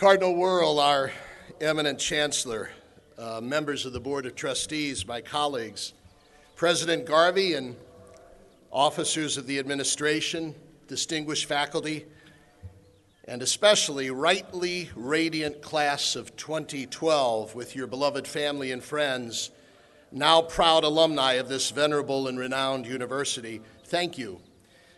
Cardinal World, our eminent chancellor, members of the Board of Trustees, my colleagues, President Garvey and officers of the administration, distinguished faculty, and especially rightly radiant class of 2012 with your beloved family and friends, now proud alumni of this venerable and renowned university, thank you.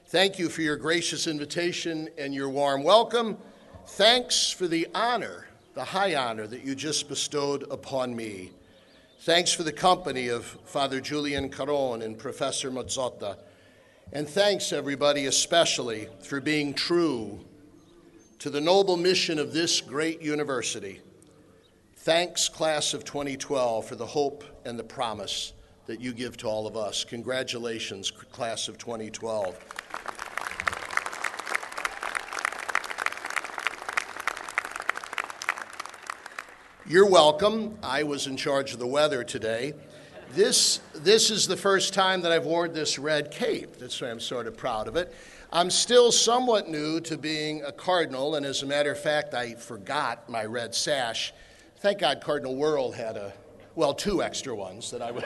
Thank you for your gracious invitation and your warm welcome. Thanks for the honor, the high honor that you just bestowed upon me. Thanks for the company of Father Julian Caron and Professor Mazzotta. And thanks, everybody, especially for being true to the noble mission of this great university. Thanks, class of 2012, for the hope and the promise that you give to all of us. Congratulations, class of 2012. You're welcome. I was in charge of the weather today. This is the first time that I've worn this red cape. That's why I'm sort of proud of it. I'm still somewhat new to being a cardinal, and as a matter of fact, I forgot my red sash. Thank God Cardinal World had two extra ones that I would.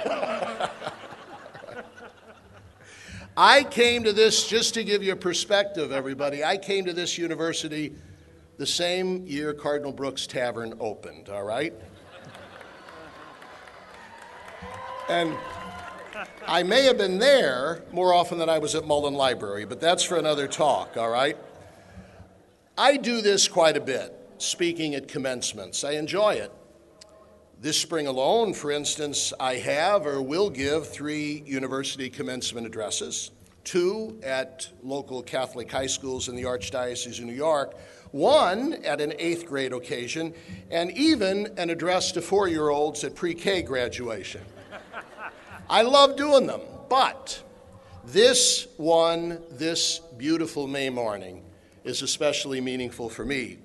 I came to this, just to give you a perspective, everybody, I came to this university the same year Cardinal Brooks Tavern opened, all right? And I may have been there more often than I was at Mullen Library, but that's for another talk, all right? I do this quite a bit, speaking at commencements. I enjoy it. This spring alone, for instance, I have or will give 3 university commencement addresses, 2 at local Catholic high schools in the Archdiocese of New York, 1 at an 8th grade occasion, and even an address to 4-year-olds at pre-K graduation. I love doing them, but this beautiful May morning is especially meaningful for me,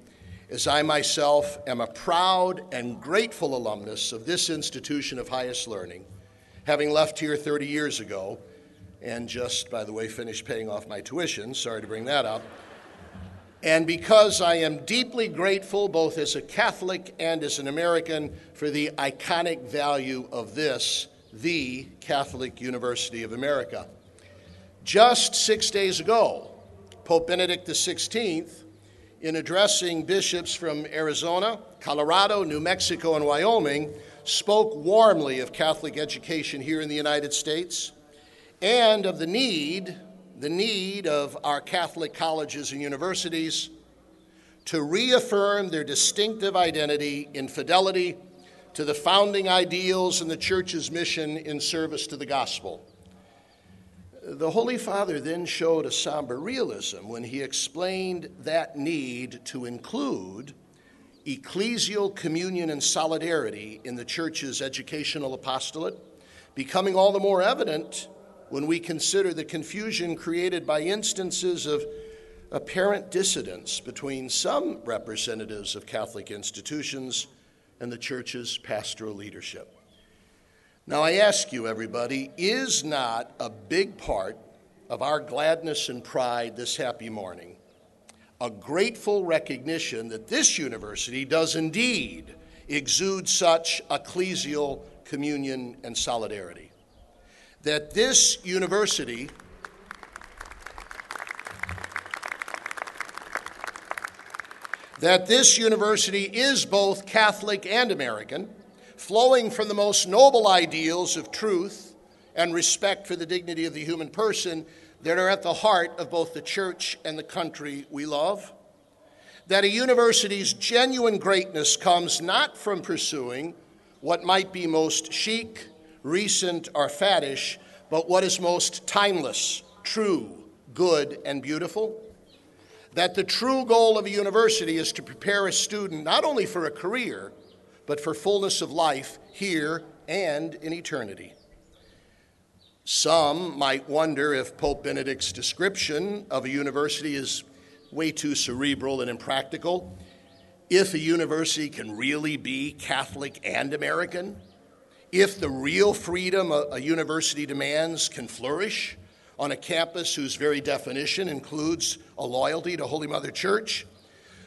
as I myself am a proud and grateful alumnus of this institution of highest learning, having left here 30 years ago, and just, by the way, finished paying off my tuition, sorry to bring that up, and because I am deeply grateful, both as a Catholic and as an American, for the iconic value of this, the Catholic University of America. Just 6 days ago, Pope Benedict XVI, in addressing bishops from Arizona, Colorado, New Mexico, and Wyoming, spoke warmly of Catholic education here in the United States and of the need of our Catholic colleges and universities to reaffirm their distinctive identity in fidelity to the founding ideals and the Church's mission in service to the gospel. The Holy Father then showed a somber realism when he explained that need to include ecclesial communion and solidarity in the Church's educational apostolate, becoming all the more evident when we consider the confusion created by instances of apparent dissidence between some representatives of Catholic institutions and the Church's pastoral leadership. Now I ask you, everybody, is not a big part of our gladness and pride this happy morning a grateful recognition that this university does indeed exude such ecclesial communion and solidarity? That this university is both Catholic and American, flowing from the most noble ideals of truth and respect for the dignity of the human person that are at the heart of both the Church and the country we love. That a university's genuine greatness comes not from pursuing what might be most chic, recent, or faddish, but what is most timeless, true, good, and beautiful. That the true goal of a university is to prepare a student not only for a career, but for fullness of life here and in eternity. Some might wonder if Pope Benedict's description of a university is way too cerebral and impractical, if a university can really be Catholic and American, if the real freedom a university demands can flourish on a campus whose very definition includes a loyalty to Holy Mother Church,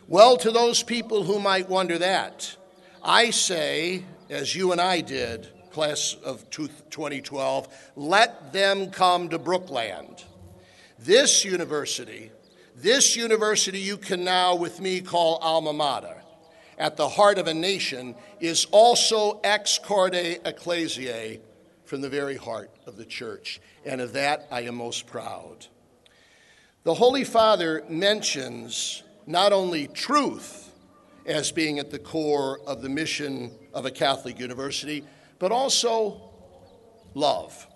Well, to those people who might wonder that, I say, as you and I did, class of 2012, let them come to Brookland. This university you can now with me call alma mater, at the heart of a nation, is also ex corde ecclesiae, from the very heart of the church, and of that I am most proud. The Holy Father mentions not only truth as being at the core of the mission of a Catholic university, but also love.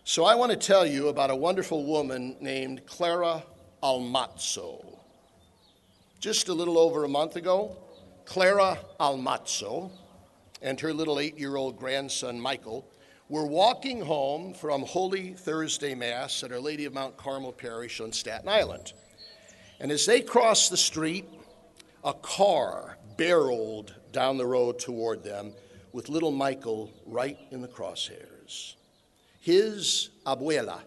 So I want to tell you about a wonderful woman named Clara Almazzo. Just a little over a month ago, Clara Almazzo and her little 8-year-old grandson, Michael, were walking home from Holy Thursday Mass at Our Lady of Mount Carmel Parish on Staten Island. And as they crossed the street, a car barreled down the road toward them with little Michael right in the crosshairs. His abuela,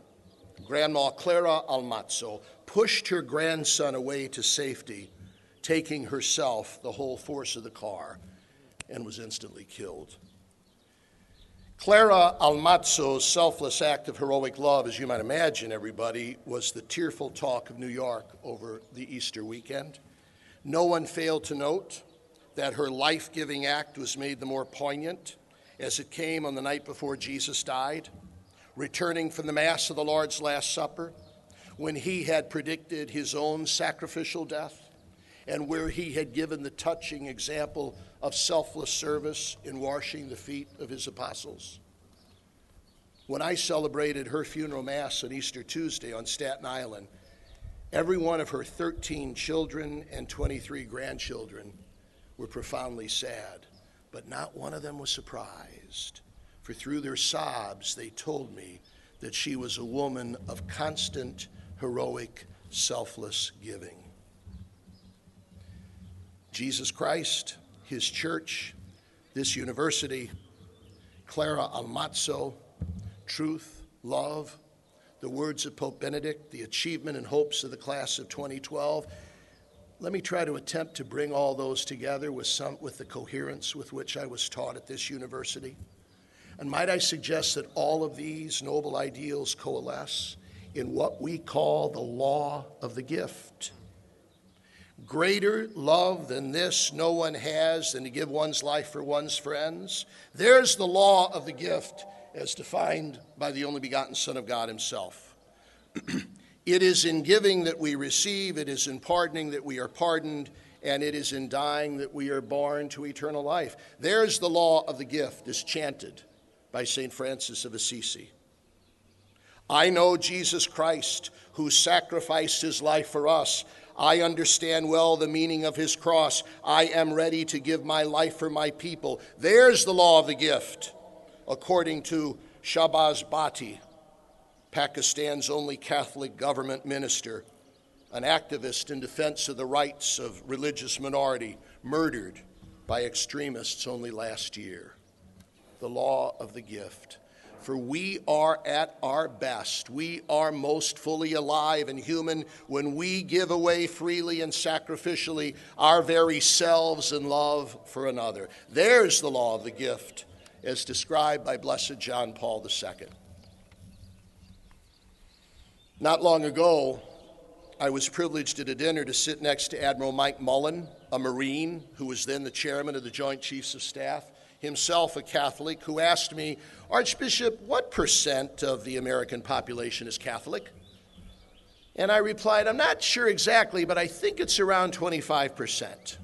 Grandma Clara Almazzo, pushed her grandson away to safety, taking herself the whole force of the car, and was instantly killed. Clara Almazzo's selfless act of heroic love, as you might imagine, everybody, was the tearful talk of New York over the Easter weekend. No one failed to note that her life-giving act was made the more poignant as it came on the night before Jesus died, returning from the Mass of the Lord's Last Supper, when he had predicted his own sacrificial death, and where he had given the touching example of selfless service in washing the feet of his apostles. When I celebrated her funeral Mass on Easter Tuesday on Staten Island, every one of her 13 children and 23 grandchildren were profoundly sad, but not one of them was surprised, for through their sobs they told me that she was a woman of constant, heroic, selfless giving. Jesus Christ, his church, this university, Clara Almazzo, truth, love, the words of Pope Benedict, the achievement and hopes of the class of 2012. Let me try to attempt to bring all those together with the coherence with which I was taught at this university. And might I suggest that all of these noble ideals coalesce in what we call the law of the gift. Greater love than this no one has than to give one's life for one's friends. There's the law of the gift as defined by the only begotten Son of God himself. It is in giving that we receive, it is in pardoning that we are pardoned, and it is in dying that we are born to eternal life. There's the law of the gift as chanted by St. Francis of Assisi. I know Jesus Christ, who sacrificed his life for us. I understand well the meaning of his cross. I am ready to give my life for my people. There's the law of the gift, according to Shahbaz Bhatti, Pakistan's only Catholic government minister, an activist in defense of the rights of religious minority, murdered by extremists only last year. The law of the gift. For we are at our best, we are most fully alive and human when we give away freely and sacrificially our very selves in love for another. There's the law of the gift, as described by Blessed John Paul II. Not long ago, I was privileged at a dinner to sit next to Admiral Mike Mullen, a Marine who was then the chairman of the Joint Chiefs of Staff, himself a Catholic, who asked me, Archbishop, what % of the American population is Catholic? And I replied, I'm not sure exactly, but I think it's around 25%.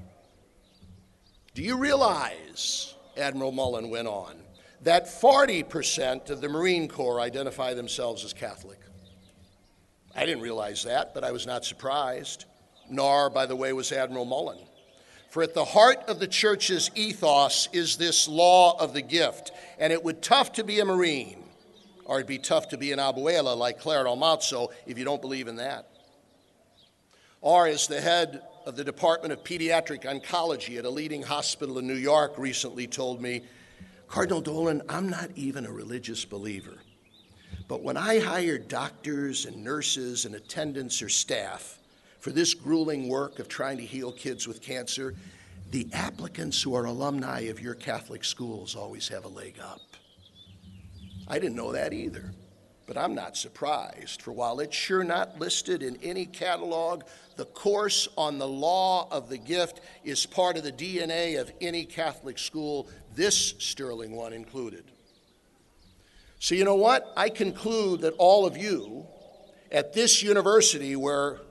Do you realize, Admiral Mullen went on, that 40% of the Marine Corps identify themselves as Catholic? I didn't realize that, but I was not surprised. Nor, by the way, was Admiral Mullen. For at the heart of the church's ethos is this law of the gift. And it would be tough to be a Marine, or it'd be tough to be an abuela like Clara Almazzo if you don't believe in that. Or as the head of the Department of Pediatric Oncology at a leading hospital in New York recently told me, Cardinal Dolan, I'm not even a religious believer. But when I hire doctors and nurses and attendants or staff for this grueling work of trying to heal kids with cancer, the applicants who are alumni of your Catholic schools always have a leg up. I didn't know that either, but I'm not surprised, for while it's sure not listed in any catalog, the course on the law of the gift is part of the DNA of any Catholic school, this sterling one included. So you know what? I conclude that all of you at this university, where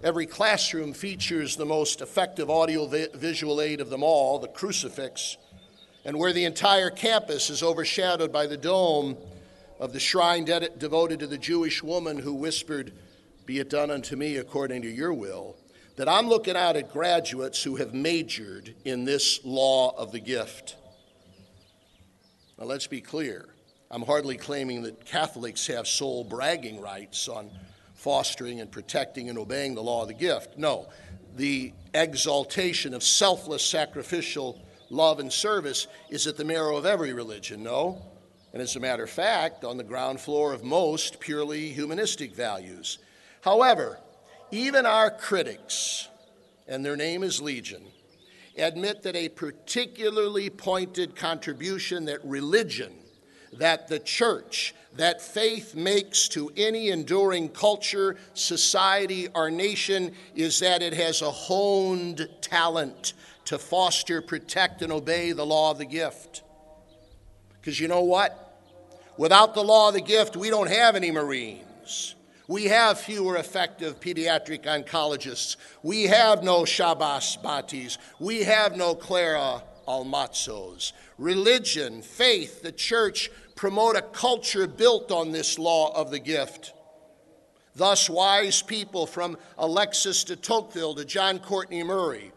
every classroom features the most effective audio-visual aid of them all, the crucifix, and where the entire campus is overshadowed by the dome of the shrine devoted to the Jewish woman who whispered, "Be it done unto me according to your will," that I'm looking out at graduates who have majored in this law of the gift. Now let's be clear. I'm hardly claiming that Catholics have sole bragging rights on fostering and protecting and obeying the law of the gift. No, the exaltation of selfless, sacrificial love and service is at the marrow of every religion, no? And as a matter of fact, on the ground floor of most purely humanistic values. However, even our critics, and their name is legion, admit that a particularly pointed contribution that religion, that the church, that faith makes to any enduring culture, society, or nation is that it has a honed talent to foster, protect, and obey the law of the gift. Because you know what? Without the law of the gift, we don't have any Marines. We have fewer effective pediatric oncologists. We have no Shabbos Batis. We have no Clara Almazzos. Religion, faith, the church promote a culture built on this law of the gift. Thus, wise people from Alexis de Tocqueville to John Courtney Murray,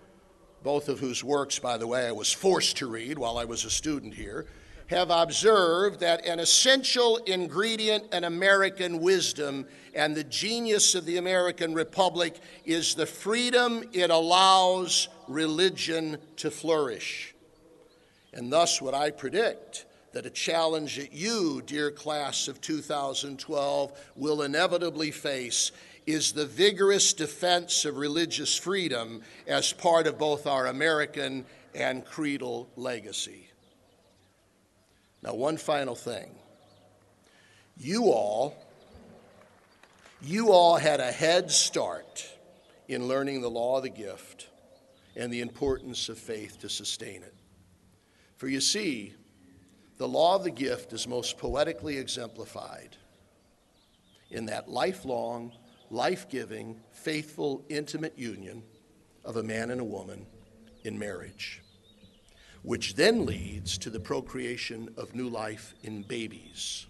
both of whose works, by the way, I was forced to read while I was a student here, have observed that an essential ingredient in American wisdom and the genius of the American Republic is the freedom it allows religion to flourish. And thus what I predict that a challenge that you, dear class of 2012, will inevitably face is the vigorous defense of religious freedom as part of both our American and creedal legacy. Now, one final thing. You all had a head start in learning the law of the gift and the importance of faith to sustain it. For you see, the law of the gift is most poetically exemplified in that lifelong, life-giving, faithful, intimate union of a man and a woman in marriage, which then leads to the procreation of new life in babies,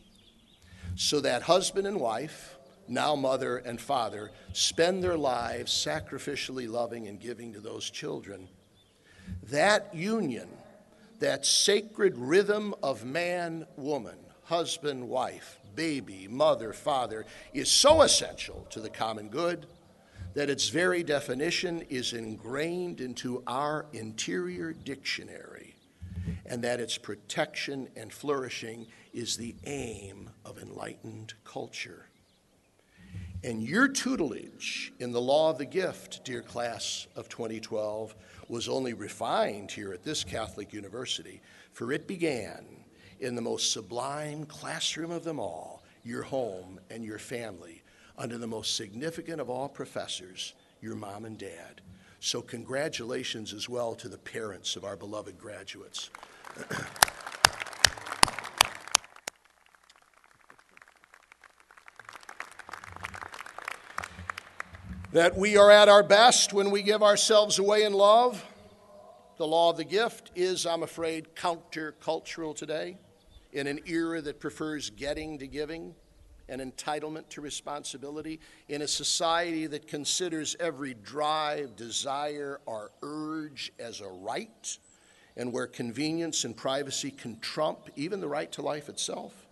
so that husband and wife, now mother and father, spend their lives sacrificially loving and giving to those children. That union, that sacred rhythm of man, woman, husband, wife, baby, mother, father, is so essential to the common good that its very definition is ingrained into our interior dictionary, and that its protection and flourishing is the aim of enlightened culture. And your tutelage in the law of the gift, dear class of 2012, was only refined here at this Catholic university, for it began in the most sublime classroom of them all, your home and your family, under the most significant of all professors, your mom and dad. So congratulations as well to the parents of our beloved graduates. That we are at our best when we give ourselves away in love. The law of the gift is, I'm afraid, countercultural today, in an era that prefers getting to giving and entitlement to responsibility, in a society that considers every drive, desire, or urge as a right, and where convenience and privacy can trump even the right to life itself,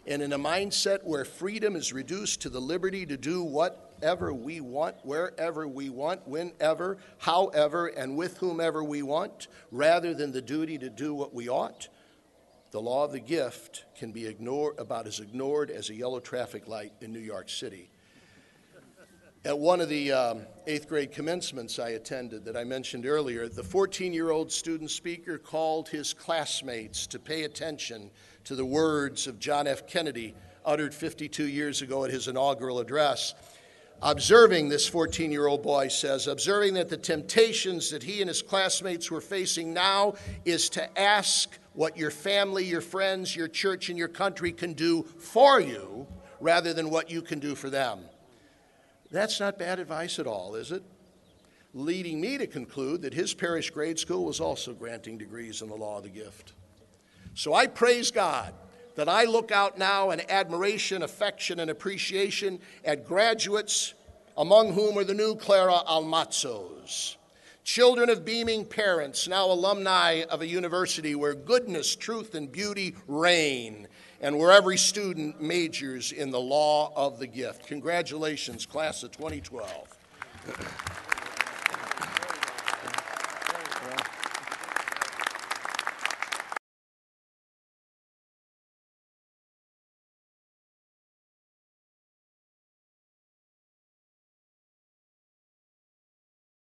and in a mindset where freedom is reduced to the liberty to do whatever we want, wherever we want, whenever, however, and with whomever we want, rather than the duty to do what we ought. The law of the gift can be about as ignored as a yellow traffic light in New York City. At one of the 8th grade commencements I attended that I mentioned earlier, the 14-year-old student speaker called his classmates to pay attention to the words of John F. Kennedy uttered 52 years ago at his inaugural address. Observing, this 14-year-old boy says, observing that the temptations that he and his classmates were facing now is to ask what your family, your friends, your church, and your country can do for you rather than what you can do for them. That's not bad advice at all, is it? Leading me to conclude that his parish grade school was also granting degrees in the law of the gift. So I praise God that I look out now in admiration, affection, and appreciation at graduates, among whom are the new Clara Almazzos, children of beaming parents, now alumni of a university where goodness, truth, and beauty reign, and where every student majors in the law of the gift. Congratulations, class of 2012.